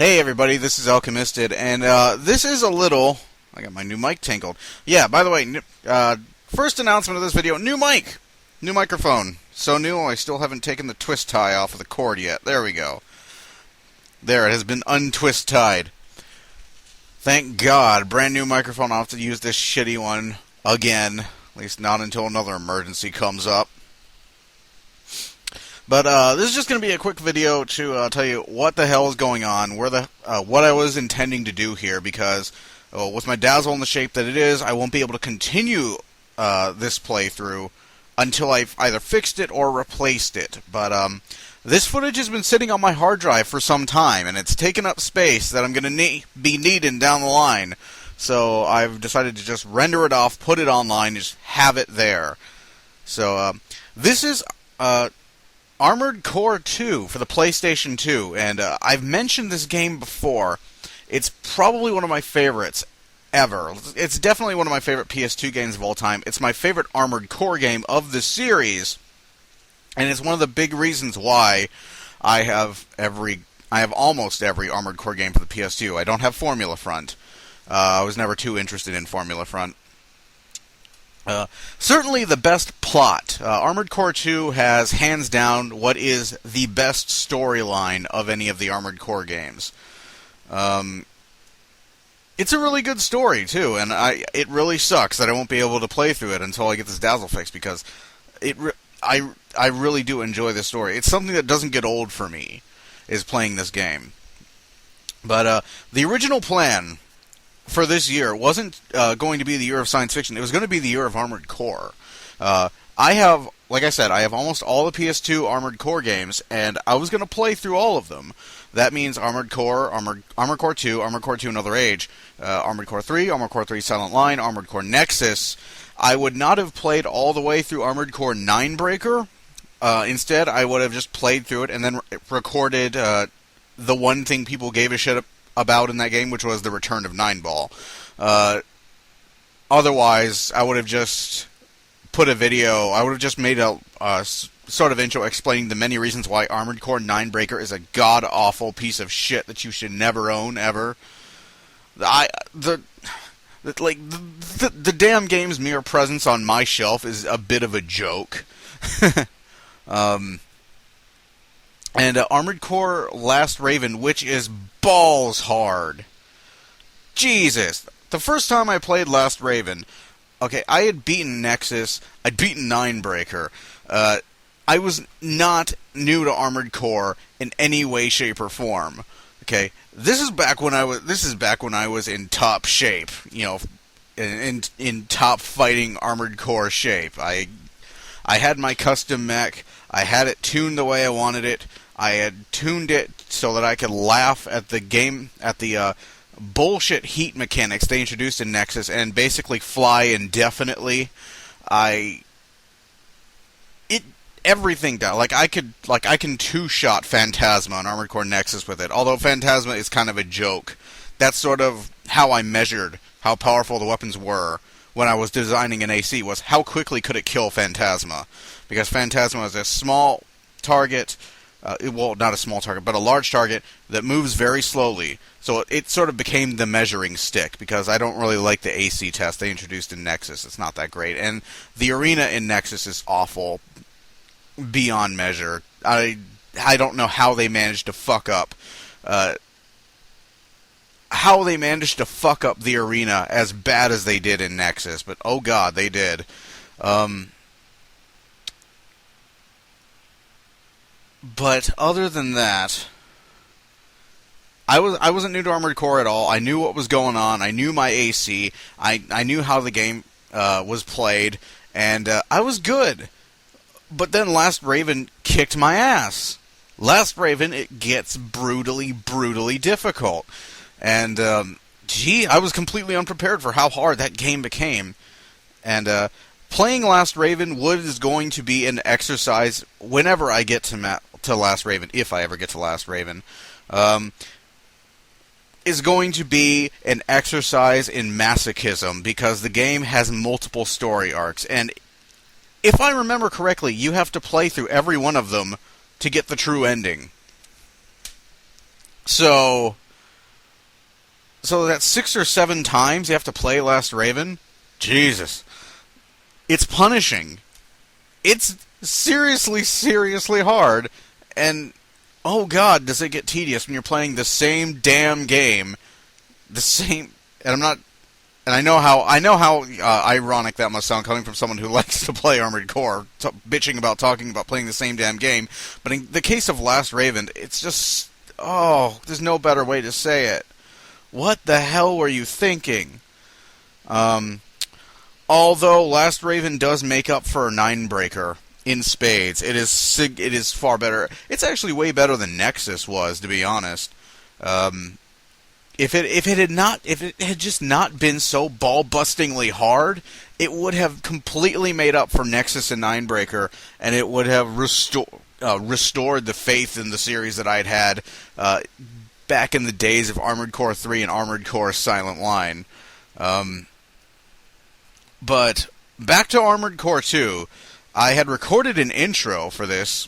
Hey everybody, this is Alchemisted, and this is a little... I got my new mic tangled. Yeah, by the way, first announcement of this video, new mic! New microphone. So new, I still haven't taken the twist tie off of the cord yet. There we go. There, it has been untwist tied. Thank God, brand new microphone. I'll have to use this shitty one again. At least not until another emergency comes up. But this is just going to be a quick video to tell you what the hell is going on, what I was intending to do here, because with my Dazzle in the shape that it is, I won't be able to continue this playthrough until I've either fixed it or replaced it. But this footage has been sitting on my hard drive for some time, and it's taken up space that I'm going to be needing down the line. So I've decided to just render it off, put it online, just have it there. So this is... Armored Core 2 for the PlayStation 2, and I've mentioned this game before. It's probably one of my favorites ever. It's definitely one of my favorite PS2 games of all time. It's my favorite Armored Core game of the series, and it's one of the big reasons why I have almost every Armored Core game for the PS2. I don't have Formula Front. I was never too interested in Formula Front. Certainly the best plot. Armored Core 2 has, hands down, what is the best storyline of any of the Armored Core games. It's a really good story, too, and it really sucks that I won't be able to play through it until I get this Dazzle fixed, because I really do enjoy this story. It's something that doesn't get old for me, is playing this game. But the original plan for this year wasn't going to be the year of science fiction. It was going to be the year of Armored Core. Like I said, I have almost all the PS2 Armored Core games, and I was going to play through all of them. That means Armored Core, Armored Core 2, Armored Core 2 Another Age, Armored Core 3, Armored Core 3 Silent Line, Armored Core Nexus. I would not have played all the way through Armored Core 9-Breaker. Instead, I would have just played through it and then recorded the one thing people gave a shit about in that game, which was the return of 9-Ball. Otherwise, I would have just put a video, I would have just made a sort of intro explaining the many reasons why Armored Core 9-Breaker is a god-awful piece of shit that you should never own, ever. The damn game's mere presence on my shelf is a bit of a joke. And Armored Core Last Raven, which is balls hard. Jesus. The first time I played Last Raven, okay, I had beaten Nexus, I'd beaten 9-Breaker. I was not new to Armored Core in any way, shape, or form. Okay, this is back when I was in top shape, you know, in top fighting Armored Core shape. I had my custom mech. I had it tuned the way I wanted it. I had tuned it so that I could laugh at the bullshit heat mechanics they introduced in Nexus and basically fly indefinitely. Everything down. I can two-shot Phantasma on Armored Core Nexus with it. Although Phantasma is kind of a joke. That's sort of how I measured how powerful the weapons were when I was designing an AC, was how quickly could it kill Phantasma. Because Phantasma is a small target, well, not a small target, but a large target that moves very slowly. So it sort of became the measuring stick, because I don't really like the AC test they introduced in Nexus. It's not that great. And the arena in Nexus is awful beyond measure. I don't know how they managed to fuck up the arena as bad as they did in Nexus, but oh god, they did. But other than that, I wasn't new to Armored Core at all. I knew what was going on. I knew my AC. I knew how the game was played, and I was good. But then Last Raven kicked my ass. Last Raven, it gets brutally, brutally difficult. And, I was completely unprepared for how hard that game became. And, playing Last Raven is going to be an exercise whenever I get to Last Raven, if I ever get to Last Raven, is going to be an exercise in masochism, because the game has multiple story arcs. And if I remember correctly, you have to play through every one of them to get the true ending. So So that's 6 or 7 times you have to play Last Raven? Jesus. It's punishing. It's seriously, seriously hard. And, oh god, does it get tedious when you're playing the same damn game. The same... And I'm not... And I know how ironic that must sound coming from someone who likes to play Armored Core, bitching about talking about playing the same damn game. But in the case of Last Raven, it's just... Oh, there's no better way to say it. What the hell were you thinking? Although Last Raven does make up for Ninebreaker in spades, it is far better. It's actually way better than Nexus was, to be honest. If it had just not been so ball-bustingly hard, it would have completely made up for Nexus and Ninebreaker, and it would have restored the faith in the series that I'd had back in the days of Armored Core 3 and Armored Core Silent Line. But back to Armored Core 2, I had recorded an intro for this.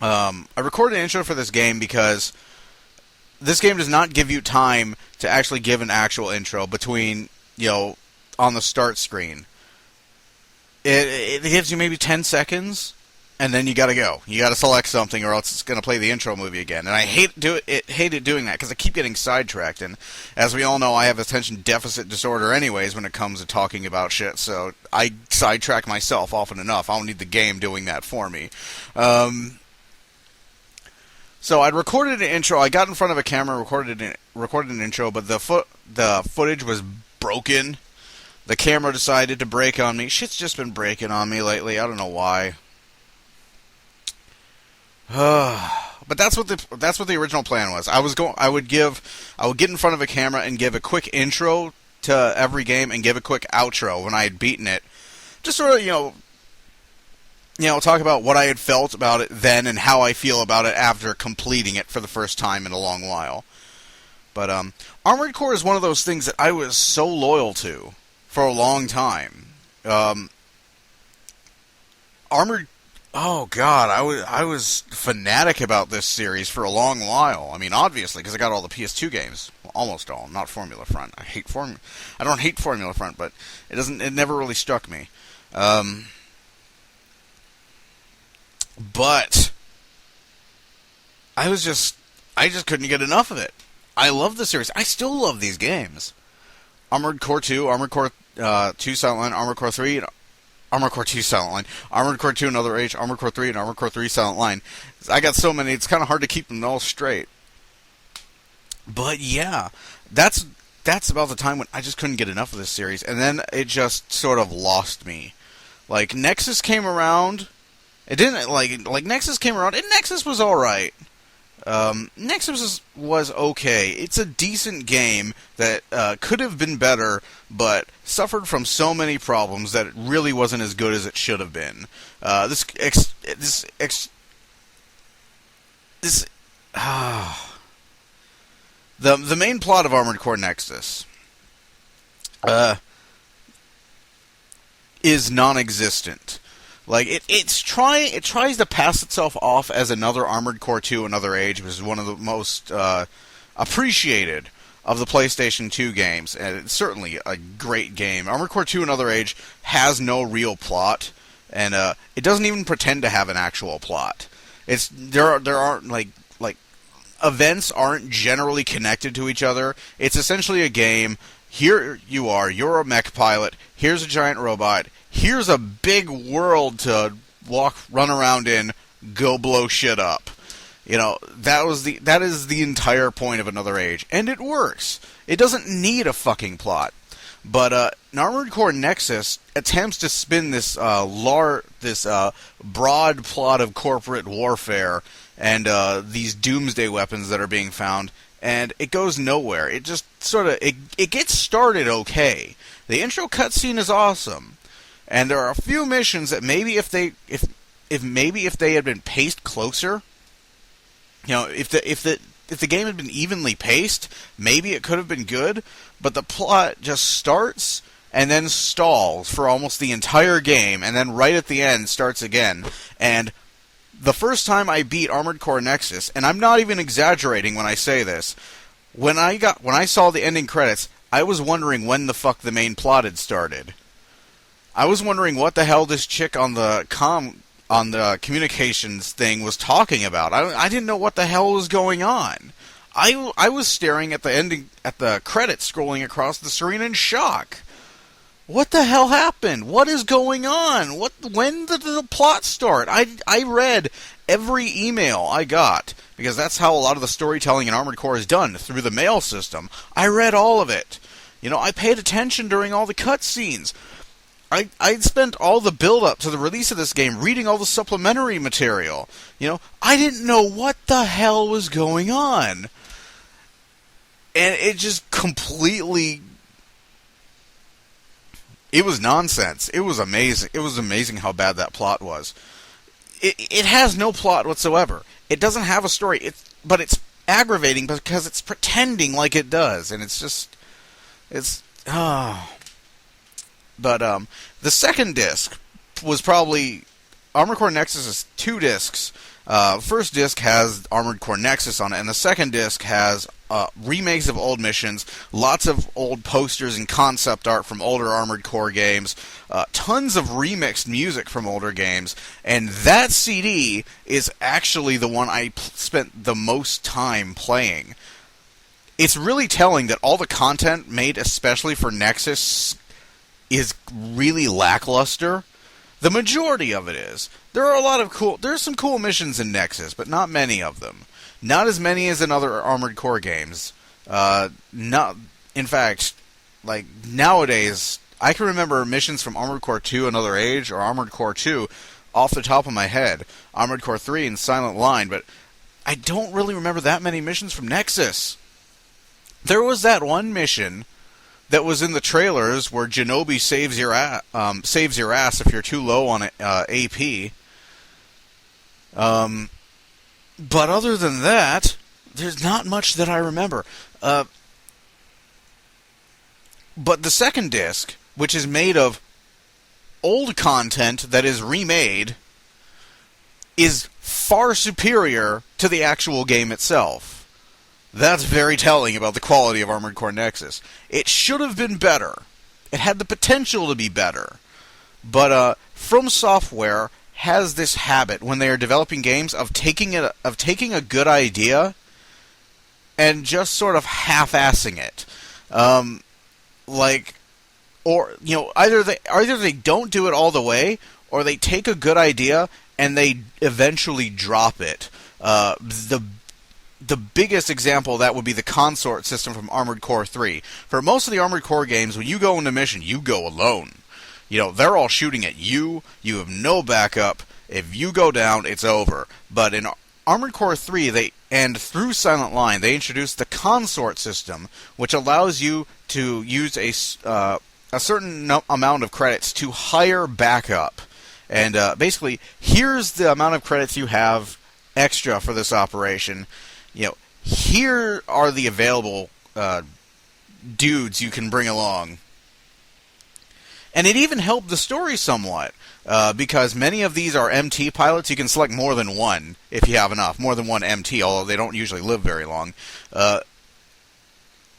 I recorded an intro for this game because this game does not give you time to actually give an actual intro between, on the start screen. It gives you maybe 10 seconds, and then you gotta go. You gotta select something, or else it's gonna play the intro movie again. And I hated doing that, because I keep getting sidetracked, and as we all know, I have attention deficit disorder anyways when it comes to talking about shit, so I sidetrack myself often enough. I don't need the game doing that for me. So I'd recorded an intro. I got in front of a camera, recorded an intro, but the footage was broken. The camera decided to break on me. Shit's just been breaking on me lately. I don't know why. But that's what the original plan was. I would get in front of a camera and give a quick intro to every game and give a quick outro when I had beaten it. Just sort of, talk about what I had felt about it then and how I feel about it after completing it for the first time in a long while. But Armored Core is one of those things that I was so loyal to for a long time. Oh god, I was fanatic about this series for a long while. I mean, obviously, because I got all the PS2 games, well, almost all, not Formula Front. I don't hate Formula Front, but it never really struck me. But I just couldn't get enough of it. I love the series. I still love these games. Armored Core 2, Armored Core 2 Silent Line, Armored Core 3, Armored Core 2 Silent Line, Armored Core 2 Another Age, Armored Core 3, and Armored Core 3 Silent Line. I got so many, it's kind of hard to keep them all straight. But yeah, that's about the time when I just couldn't get enough of this series, and then it just sort of lost me. Like, Nexus came around. It didn't, like Nexus came around, and Nexus was alright. Nexus was okay. It's a decent game that could have been better, but suffered from so many problems that it really wasn't as good as it should have been. The main plot of Armored Core Nexus is non-existent. Like, it tries to pass itself off as another Armored Core 2 Another Age, which is one of the most appreciated of the PlayStation 2 games, and it's certainly a great game. Armored Core 2 Another Age has no real plot, and it doesn't even pretend to have an actual plot. There aren't like events aren't generally connected to each other. It's essentially a game. Here you are, you're a mech pilot, here's a giant robot, here's a big world to run around in, go blow shit up. That is the entire point of Another Age, and it works. It doesn't need a fucking plot. But Armored Core Nexus attempts to spin this broad plot of corporate warfare and these doomsday weapons that are being found, and it goes nowhere. It just it gets started okay. The intro cutscene is awesome, and there are a few missions that maybe if they had been paced closer, if the game had been evenly paced, maybe it could have been good. But the plot just starts and then stalls for almost the entire game, and then right at the end starts again. And the first time I beat Armored Core Nexus, and I'm not even exaggerating when I say this, when I saw the ending credits, I was wondering when the fuck the main plot had started. I was wondering what the hell this chick on the communications thing was talking about. I didn't know what the hell was going on. I was staring at the credits scrolling across the screen in shock. What the hell happened? What is going on? When did the plot start? I read every email I got, because that's how a lot of the storytelling in Armored Core is done, through the mail system. I read all of it. I paid attention during all the cutscenes. I'd spent all the build-up to the release of this game reading all the supplementary material. I didn't know what the hell was going on. And it just completely... It was nonsense. It was amazing. It was amazing how bad that plot was. It has no plot whatsoever. It doesn't have a story. But it's aggravating because it's pretending like it does. And it's just... But the second disc was probably... Armored Core Nexus is 2 discs. First disc has Armored Core Nexus on it, and the second disc has remakes of old missions, lots of old posters and concept art from older Armored Core games, tons of remixed music from older games, and that CD is actually the one I spent the most time playing. It's really telling that all the content made especially for Nexus is really lackluster. The majority of it is. There's some cool missions in Nexus, but not many of them. Not as many as in other Armored Core games. In fact, like nowadays, I can remember missions from Armored Core 2 Another Age or Armored Core 2 off the top of my head. Armored Core 3 and Silent Line, but I don't really remember that many missions from Nexus. There was that one mission that was in the trailers where Genobi saves your ass if you're too low on AP. But other than that, there's not much that I remember. But the second disc, which is made of old content that is remade, is far superior to the actual game itself. That's very telling about the quality of Armored Core Nexus. It should have been better. It had the potential to be better. But From Software has this habit when they are developing games of taking a good idea and just sort of half-assing it. Either they don't do it all the way, or they take a good idea and they eventually drop it. The biggest example of that would be the consort system from Armored Core 3. For most of the Armored Core games, when you go into mission, you go alone. They're all shooting at you. You have no backup. If you go down, it's over. But in Armored Core 3, and through Silent Line, they introduced the consort system, which allows you to use a certain amount of credits to hire backup. And basically, here's the amount of credits you have extra for this operation. Here are the available dudes you can bring along. And it even helped the story somewhat, because many of these are MT pilots. You can select more than one if you have enough, more than one MT, although they don't usually live very long,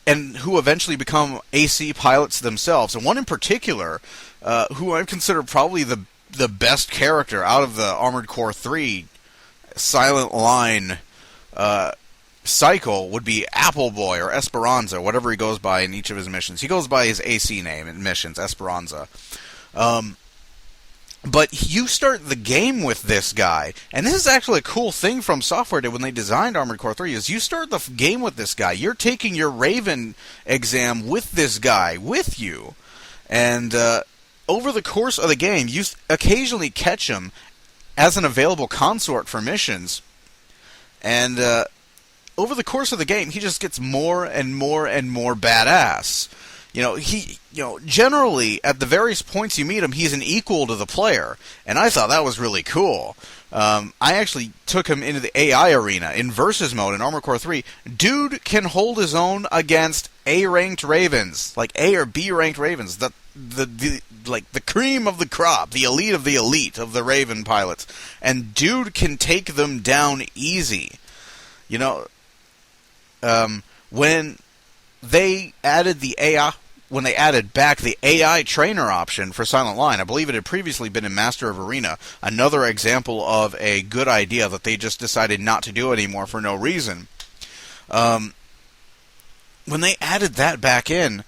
and who eventually become AC pilots themselves. And one in particular, who I consider probably the best character out of the Armored Core 3 Silent Line cycle, would be Apple Boy or Esperanza, whatever he goes by in each of his missions. He goes by his AC name in missions, Esperanza. But you start the game with this guy, and this is actually a cool thing From Software did when they designed Armored Core 3, is you start the game with this guy. You're taking your Raven exam with this guy with you, and over the course of the game, you occasionally catch him as an available consort for missions, and over the course of the game, he just gets more and more and more badass. Generally, at the various points you meet him, he's an equal to the player, and I thought that was really cool. I actually took him into the AI arena in Versus mode in Armored Core 3. Dude can hold his own against A-ranked Ravens, like A or B-ranked Ravens, the cream of the crop, the elite of the Raven pilots, and dude can take them down easy. when they added the AI, when they added back the AI trainer option for Silent Line, I believe it had previously been in Master of Arena, another example of a good idea that they just decided not to do anymore for no reason. When they added that back in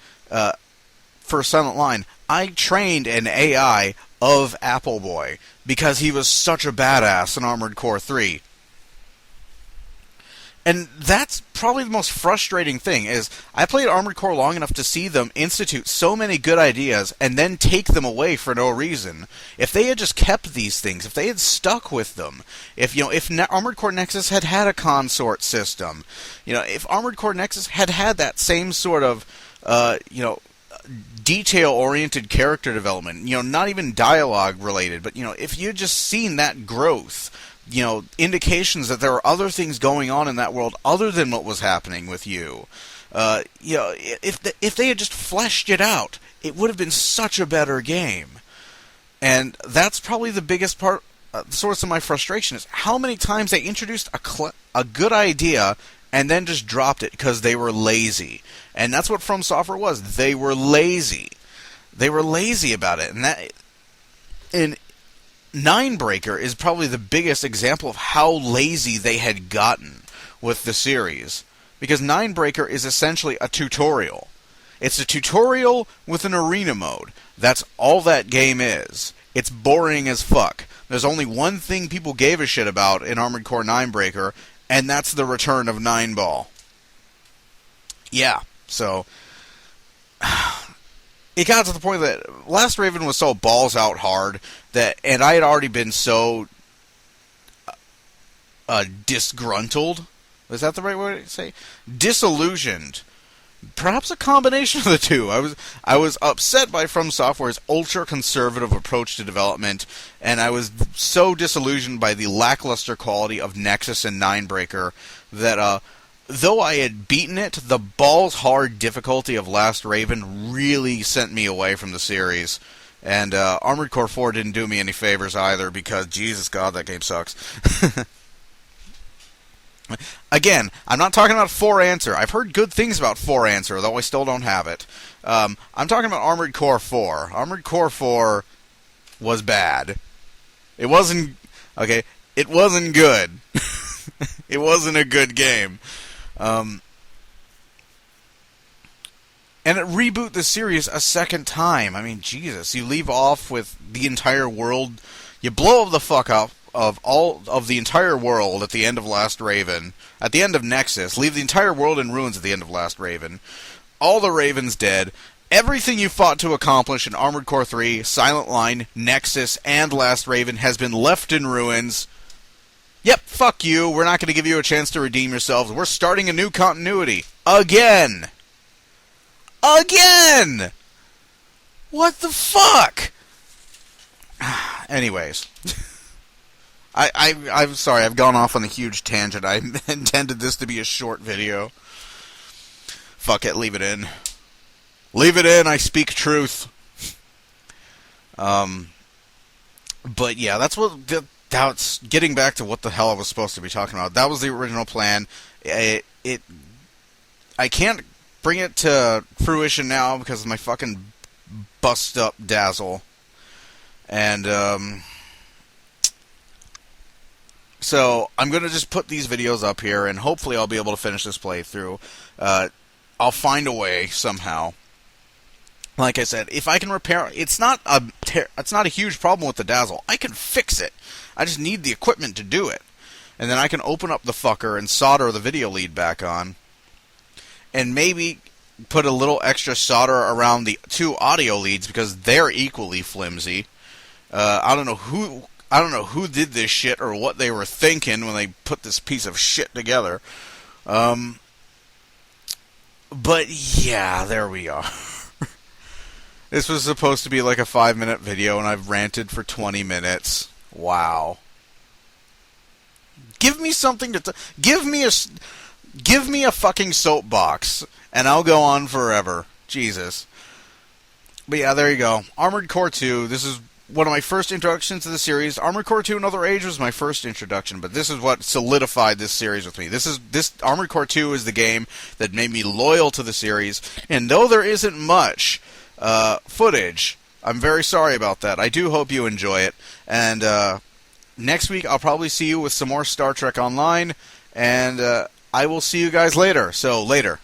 for Silent Line, I trained an AI of Appleboy because he was such a badass in Armored Core 3. And that's probably the most frustrating thing, is I played Armored Core long enough to see them institute so many good ideas and then take them away for no reason. If they had just kept these things, if they had stuck with them, if Armored Core Nexus had had a consort system, if Armored Core Nexus had had that same sort of, detail-oriented character development, not even dialogue-related, but, if you had just seen that growth, indications that there were other things going on in that world other than what was happening with you. If they had just fleshed it out, it would have been such a better game. And that's probably the biggest part, the source of my frustration, is how many times they introduced a good idea and then just dropped it because they were lazy. And that's what From Software was. They were lazy. They were lazy about it. And Ninebreaker is probably the biggest example of how lazy they had gotten with the series. Because Ninebreaker is essentially a tutorial. It's a tutorial with an arena mode. That's all that game is. It's boring as fuck. There's only one thing people gave a shit about in Armored Core Ninebreaker, and that's the return of Nineball. Yeah, so it got to the point that Last Raven was so balls out hard and I had already been so disgruntled. Is that the right way to say? Disillusioned. Perhaps a combination of the two. I was upset by From Software's ultra-conservative approach to development, and I was so disillusioned by the lackluster quality of Nexus and Ninebreaker that, though I had beaten it, the balls-hard difficulty of Last Raven really sent me away from the series. And Armored Core 4 didn't do me any favors either, because, Jesus God, that game sucks. Again, I'm not talking about 4-Answer. I've heard good things about 4-Answer, though I still don't have it. I'm talking about Armored Core 4. Armored Core 4 was bad. It wasn't... Okay, it wasn't good. It wasn't a good game. And it reboot the series a second time. I mean, Jesus, you leave off with the entire world... You blow the fuck up of all of the entire world at the end of Last Raven, at the end of Nexus, leave the entire world in ruins at the end of Last Raven, all the Ravens dead, everything you fought to accomplish in Armored Core 3, Silent Line, Nexus, and Last Raven has been left in ruins. Yep, fuck you, we're not going to give you a chance to redeem yourselves, we're starting a new continuity. Again! Again! What the fuck? Anyways... I'm sorry, I've gone off on a huge tangent. I intended this to be a short video. Fuck it, leave it in. Leave it in, I speak truth. But yeah, that's getting back to what the hell I was supposed to be talking about. That was the original plan. I can't bring it to fruition now because of my fucking bust up Dazzle. And, so, I'm going to just put these videos up here, and hopefully I'll be able to finish this playthrough. I'll find a way, somehow. Like I said, if I can repair... It's not a huge problem with the Dazzle. I can fix it. I just need the equipment to do it. And then I can open up the fucker and solder the video lead back on. And maybe put a little extra solder around the two audio leads, because they're equally flimsy. I don't know who did this shit or what they were thinking when they put this piece of shit together. But yeah, there we are. This was supposed to be like a 5-minute video, and I've ranted for 20 minutes. Wow. Give me something to... Give me a fucking soapbox, and I'll go on forever. Jesus. But yeah, there you go. Armored Core 2, this is one of my first introductions to the series. Armored Core 2 Another Age was my first introduction, but this is what solidified this series with me. This Armored Core 2 is the game that made me loyal to the series, and though there isn't much footage, I'm very sorry about that. I do hope you enjoy it, and next week I'll probably see you with some more Star Trek Online, and I will see you guys later. So, later.